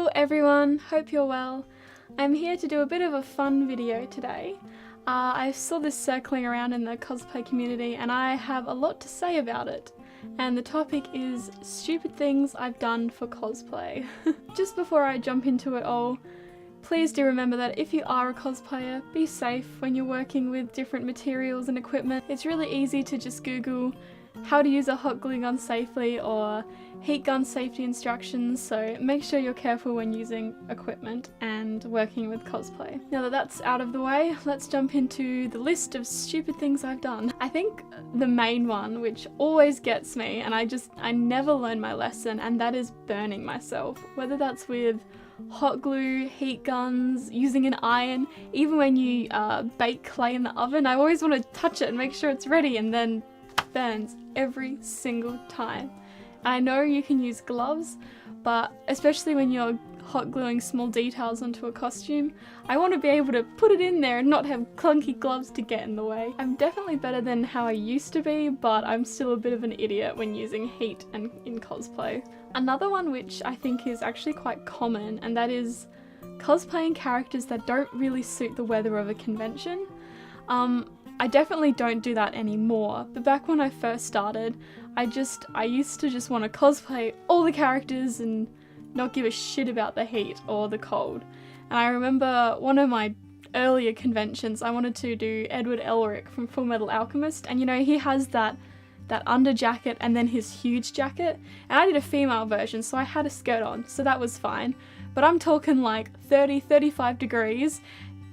Hello everyone, hope you're well. I'm here to do a bit of a fun video today. I saw this circling around in the cosplay community and I have a lot to say about it. And the topic is stupid things I've done for cosplay. Just before I jump into it all, please do remember that if you are a cosplayer, be safe when you're working with different materials and equipment. It's really easy to just Google how to use a hot glue gun safely or heat gun safety instructions, so make sure you're careful when using equipment and working with cosplay. Now that that's out of the way, let's jump into the list of stupid things I've done. I think the main one, which always gets me, and I never learn my lesson, and that is burning myself. Whether that's with hot glue, heat guns, using an iron, even when you bake clay in the oven, I always want to touch it and make sure it's ready, and then burns every single time. I know you can use gloves, but especially when you're hot gluing small details onto a costume, I want to be able to put it in there and not have clunky gloves to get in the way. I'm definitely better than how I used to be, but I'm still a bit of an idiot when using heat and in cosplay. Another one which I think is actually quite common, and that is cosplaying characters that don't really suit the weather of a convention. I definitely don't do that anymore, but back when I first started, I used to just want to cosplay all the characters and not give a shit about the heat or the cold. And I remember one of my earlier conventions, I wanted to do Edward Elric from Full Metal Alchemist, and you know, he has that under jacket and then his huge jacket, and I did a female version, so I had a skirt on, so that was fine. But I'm talking like 30-35 degrees,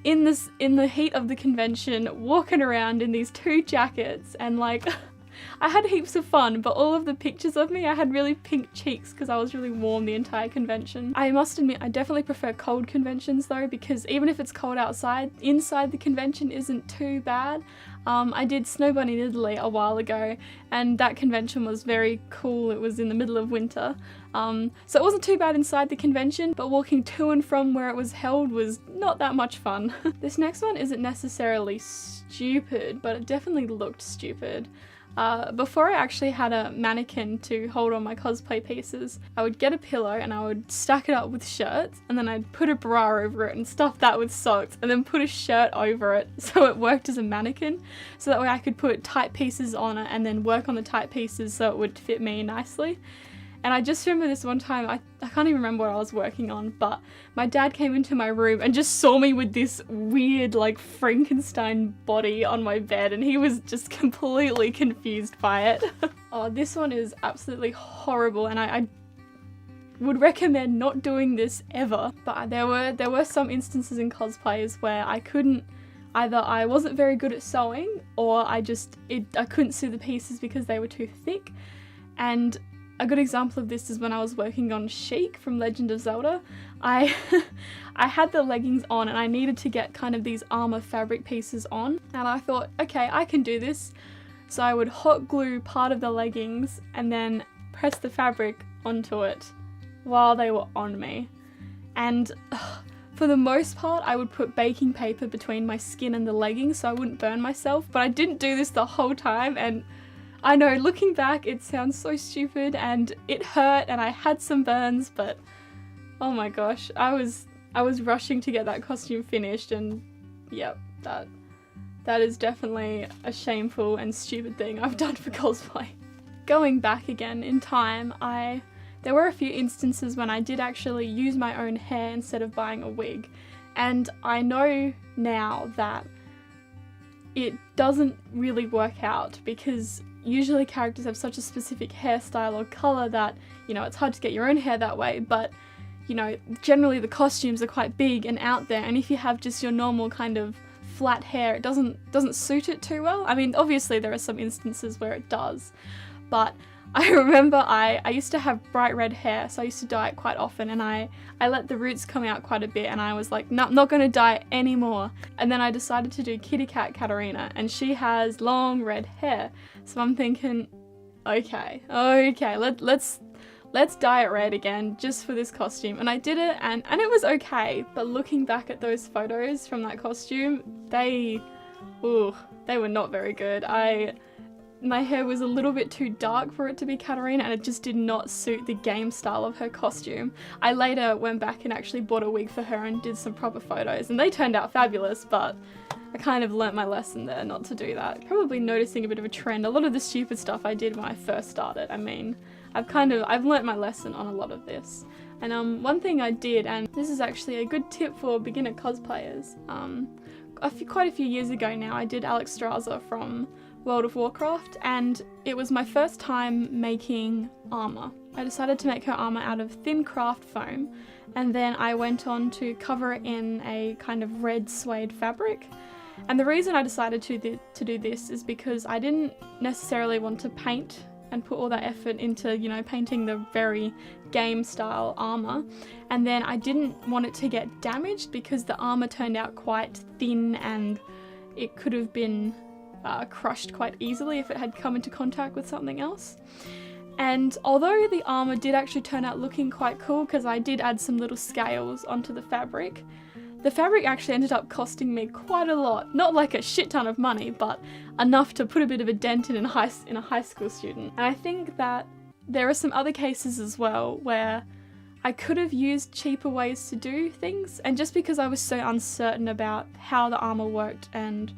in the heat of the convention, walking around in these two jackets, and like I had heaps of fun, but all of the pictures of me, I had really pink cheeks because I was really warm the entire convention. I must admit, I definitely prefer cold conventions though, because even if it's cold outside, inside the convention isn't too bad. I did Snow Bunny in Italy a while ago, and that convention was very cool. It was in the middle of winter, so it wasn't too bad inside the convention, but walking to and from where it was held was not that much fun. This next one isn't necessarily stupid, but it definitely looked stupid. Before I actually had a mannequin to hold all my cosplay pieces, I would get a pillow and I would stack it up with shirts, and then I'd put a bra over it and stuff that with socks, and then put a shirt over it so it worked as a mannequin, so that way I could put tight pieces on it and then work on the tight pieces so it would fit me nicely. And I just remember this one time, I can't even remember what I was working on, but my dad came into my room and just saw me with this weird like Frankenstein body on my bed, and he was just completely confused by it. Oh, this one is absolutely horrible, and I would recommend not doing this ever. But there were some instances in cosplays where either I wasn't very good at sewing, or I couldn't sew the pieces because they were too thick. And a good example of this is when I was working on Sheik from Legend of Zelda. I had the leggings on and I needed to get kind of these armor fabric pieces on, and I thought, okay, I can do this. So I would hot glue part of the leggings and then press the fabric onto it while they were on me. And for the most part, I would put baking paper between my skin and the leggings so I wouldn't burn myself, but I didn't do this the whole time, and I know, looking back, it sounds so stupid and it hurt and I had some burns, but oh my gosh, I was rushing to get that costume finished, and yep, that is definitely a shameful and stupid thing I've done for cosplay. Going back again in time, there were a few instances when I did actually use my own hair instead of buying a wig, and I know now that it doesn't really work out because usually characters have such a specific hairstyle or colour that, you know, it's hard to get your own hair that way, but, you know, generally the costumes are quite big and out there, and if you have just your normal kind of flat hair, it doesn't suit it too well. I mean, obviously there are some instances where it does, but I remember I used to have bright red hair, so I used to dye it quite often, and I let the roots come out quite a bit, and I was like, no, I'm not going to dye it anymore. And then I decided to do Kitty Cat Katarina, and she has long red hair, so I'm thinking, okay, let's dye it red again just for this costume. And I did it, and it was okay, but looking back at those photos from that costume, they were not very good. my hair was a little bit too dark for it to be Katarina, and it just did not suit the game style of her costume. I later went back and actually bought a wig for her and did some proper photos, and they turned out fabulous, but I kind of learnt my lesson there not to do that. Probably noticing a bit of a trend. A lot of the stupid stuff I did when I first started, I mean, I've learnt my lesson on a lot of this. And one thing I did, and this is actually a good tip for beginner cosplayers, quite a few years ago now, I did Alexstrasza from World of Warcraft, and it was my first time making armour. I decided to make her armour out of thin craft foam, and then I went on to cover it in a kind of red suede fabric. And the reason I decided to do this is because I didn't necessarily want to paint and put all that effort into, you know, painting the very game style armour, and then I didn't want it to get damaged because the armour turned out quite thin and it could have been crushed quite easily if it had come into contact with something else. And although the armour did actually turn out looking quite cool because I did add some little scales onto the fabric actually ended up costing me quite a lot. Not like a shit ton of money, but enough to put a bit of a dent in a high school student. And I think that there are some other cases as well where I could have used cheaper ways to do things, and just because I was so uncertain about how the armour worked and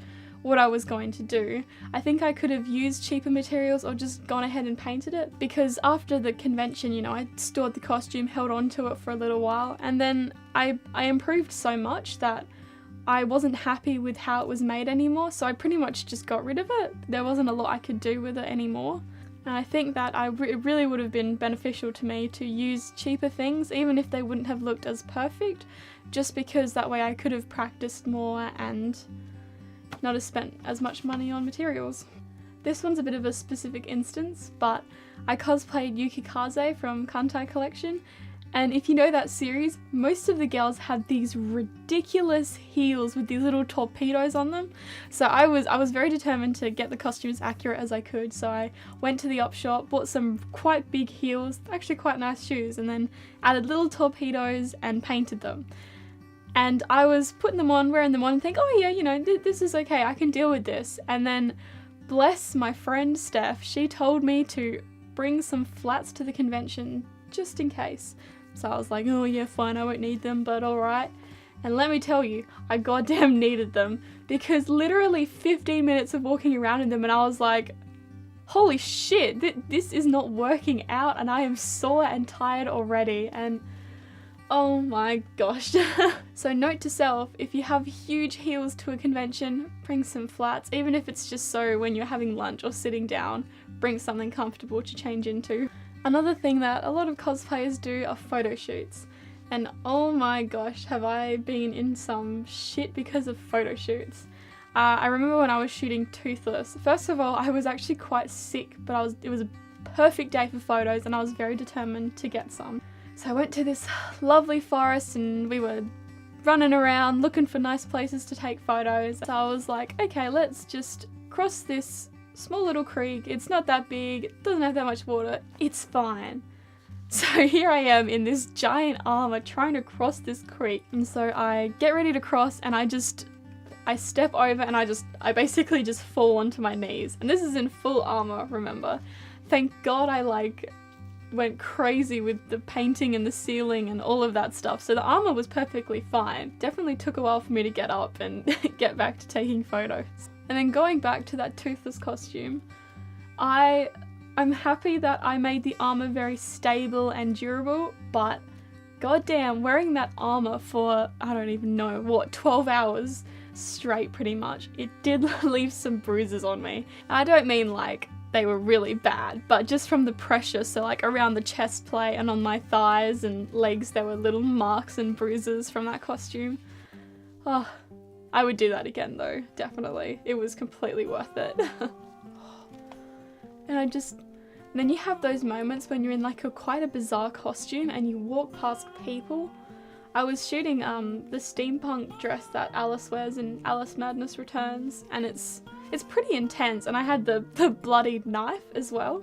what I was going to do, I think I could have used cheaper materials or just gone ahead and painted it, because after the convention, you know, I stored the costume, held on to it for a little while, and then I improved so much that I wasn't happy with how it was made anymore, so I pretty much just got rid of it. There wasn't a lot I could do with it anymore. And I think that it really would have been beneficial to me to use cheaper things, even if they wouldn't have looked as perfect, just because that way I could have practiced more and not have spent as much money on materials. This one's a bit of a specific instance, but I cosplayed Yuki Kaze from Kantai Collection, and if you know that series, most of the girls had these ridiculous heels with these little torpedoes on them. So I was very determined to get the costume as accurate as I could, so I went to the op shop, bought some quite big heels, actually quite nice shoes, and then added little torpedoes and painted them. And I was putting them on, wearing them on, and think, oh yeah, you know, this is okay, I can deal with this. And then, bless my friend Steph, she told me to bring some flats to the convention, just in case. So I was like, oh yeah, fine, I won't need them, but alright. And let me tell you, I goddamn needed them, because literally 15 minutes of walking around in them and I was like, holy shit, this is not working out, and I am sore and tired already, and oh my gosh. So note to self, if you have huge heels to a convention, bring some flats, even if it's just so when you're having lunch or sitting down, bring something comfortable to change into. Another thing that a lot of cosplayers do are photo shoots, and oh my gosh, have I been in some shit because of photo shoots. I remember when I was shooting Toothless, first of all, I was actually quite sick, but it was a perfect day for photos and I was very determined to get some. So I went to this lovely forest and we were running around looking for nice places to take photos. So I was like, okay, let's just cross this small little creek. It's not that big, it doesn't have that much water, it's fine. So here I am in this giant armor trying to cross this creek. And so I get ready to cross and I step over and I basically just fall onto my knees. And this is in full armor, remember. Thank God I went crazy with the painting and the ceiling and all of that stuff, so the armor was perfectly fine. Definitely took a while for me to get up and get back to taking photos. And then going back to that Toothless costume, I'm happy that I made the armor very stable and durable, but goddamn, wearing that armor for, I don't even know, what, 12 hours straight pretty much, it did leave some bruises on me. I don't mean like they were really bad, but just from the pressure, so like around the chest plate and on my thighs and legs there were little marks and bruises from that costume. Oh, I would do that again though, definitely. It was completely worth it. And then you have those moments when you're in like quite a bizarre costume and you walk past people. I was shooting the steampunk dress that Alice wears in Alice Madness Returns, and it's pretty intense, and I had the bloodied knife as well.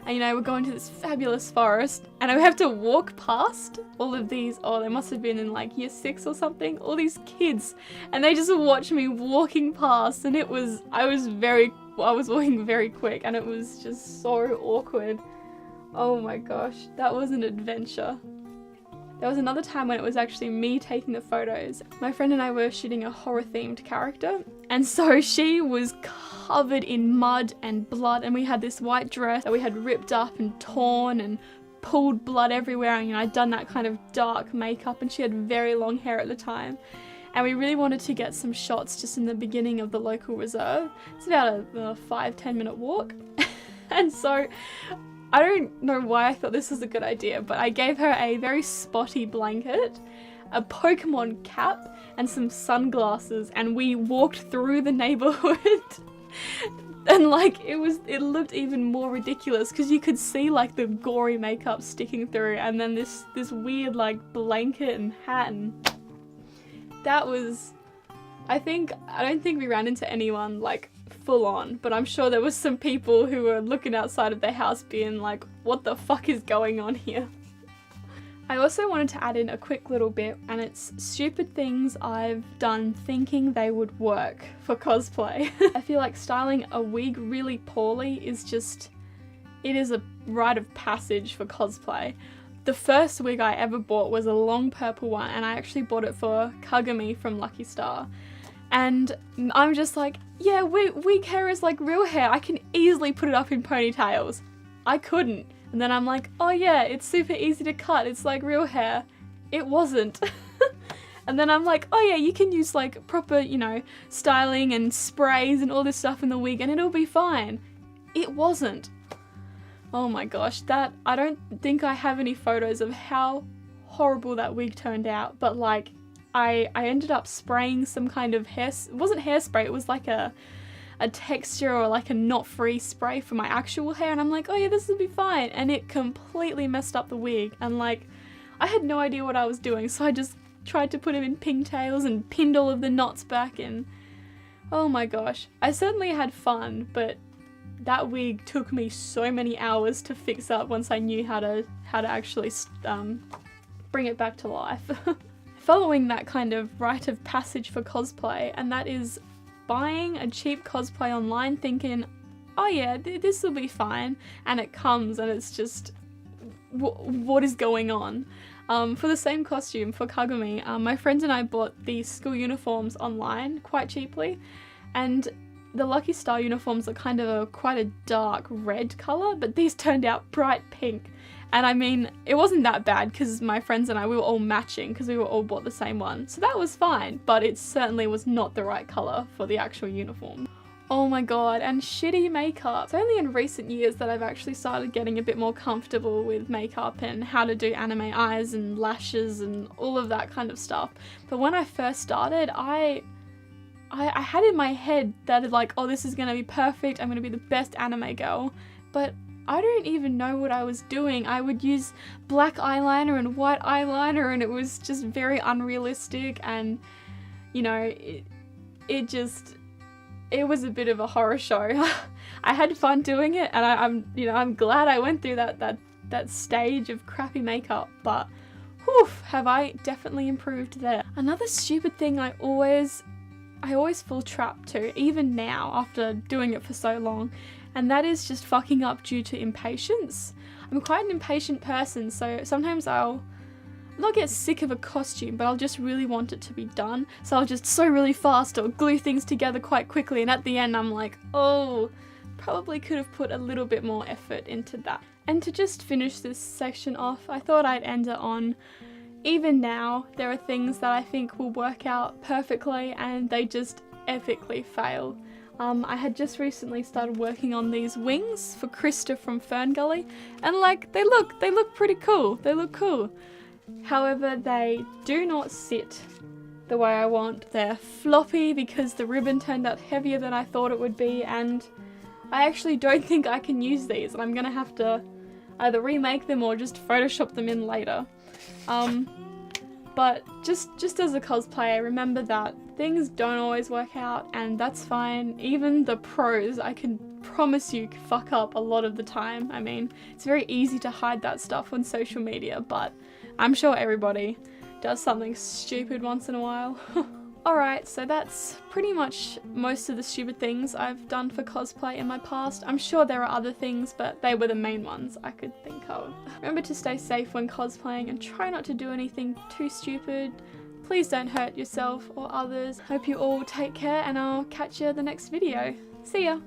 And you know, we're going to this fabulous forest and I have to walk past all of these, oh, they must have been in like year 6 or something, all these kids, and they just watch me walking past, and I was very I was walking very quick and it was just so awkward. Oh my gosh, that was an adventure. There was another time when it was actually me taking the photos. My friend and I were shooting a horror themed character, and so she was covered in mud and blood, and we had this white dress that we had ripped up and torn and pulled blood everywhere, and I'd done that kind of dark makeup, and she had very long hair at the time. And we really wanted to get some shots just in the beginning of the local reserve. It's about a 5-10 minute walk. And so I don't know why I thought this was a good idea, but I gave her a very spotty blanket, a Pokemon cap, and some sunglasses, and we walked through the neighborhood. And like, it looked even more ridiculous because you could see like the gory makeup sticking through, and then this weird like blanket and hat, and that was, I don't think we ran into anyone like full on, but I'm sure there was some people who were looking outside of their house being like, what the fuck is going on here? I also wanted to add in a quick little bit, and it's stupid things I've done thinking they would work for cosplay. I feel like styling a wig really poorly is just, it is a rite of passage for cosplay. The first wig I ever bought was a long purple one, and I actually bought it for Kagami from Lucky Star. And I'm just like, yeah, wig hair is like real hair. I can easily put it up in ponytails. I couldn't. And then I'm like, oh yeah, it's super easy to cut. It's like real hair. It wasn't. And then I'm like, oh yeah, you can use like proper, you know, styling and sprays and all this stuff in the wig and it'll be fine. It wasn't. Oh my gosh, I don't think I have any photos of how horrible that wig turned out, but like, I ended up spraying some kind of it wasn't hairspray, it was like a texture or like a knot-free spray for my actual hair, and I'm like, oh yeah, this will be fine, and it completely messed up the wig, and like, I had no idea what I was doing, so I just tried to put him in pigtails and pinned all of the knots back, and oh my gosh. I certainly had fun, but that wig took me so many hours to fix up once I knew how to actually bring it back to life. Following that kind of rite of passage for cosplay, and that is buying a cheap cosplay online thinking, oh yeah, this will be fine, and it comes and it's just, what is going on? For the same costume, for Kagami, my friends and I bought the school uniforms online quite cheaply, and the Lucky Star uniforms are kind of quite a dark red colour, but these turned out bright pink. And I mean, it wasn't that bad because my friends and I, we were all matching because we were all bought the same one. So that was fine, but it certainly was not the right colour for the actual uniform. Oh my god, and shitty makeup. It's only in recent years that I've actually started getting a bit more comfortable with makeup and how to do anime eyes and lashes and all of that kind of stuff. But when I first started, I had in my head that like, oh, this is gonna be perfect, I'm gonna be the best anime girl, but I don't even know what I was doing. I would use black eyeliner and white eyeliner and it was just very unrealistic, and you know, it was a bit of a horror show. I had fun doing it, and I'm glad I went through that stage of crappy makeup, but whew, have I definitely improved there. Another stupid thing I always fall trap to, even now after doing it for so long, and that is just fucking up due to impatience. I'm quite an impatient person, so sometimes I'll not get sick of a costume, but I'll just really want it to be done, so I'll just sew really fast or glue things together quite quickly, and at the end I'm like, oh, probably could have put a little bit more effort into that. And to just finish this section off, I thought I'd end it on, even now, there are things that I think will work out perfectly and they just epically fail. I had just recently started working on these wings for Krista from Fern Gully, and like, they look pretty cool. They look cool. However, they do not sit the way I want. They're floppy because the ribbon turned out heavier than I thought it would be, and I actually don't think I can use these, and I'm gonna have to either remake them or just Photoshop them in later. But just as a cosplayer, remember that things don't always work out, and that's fine. Even the pros, I can promise you, fuck up a lot of the time. I mean, it's very easy to hide that stuff on social media, but I'm sure everybody does something stupid once in a while. Alright, so that's pretty much most of the stupid things I've done for cosplay in my past. I'm sure there are other things, but they were the main ones I could think of. Remember to stay safe when cosplaying and try not to do anything too stupid. Please don't hurt yourself or others. Hope you all take care, and I'll catch you in the next video. See ya!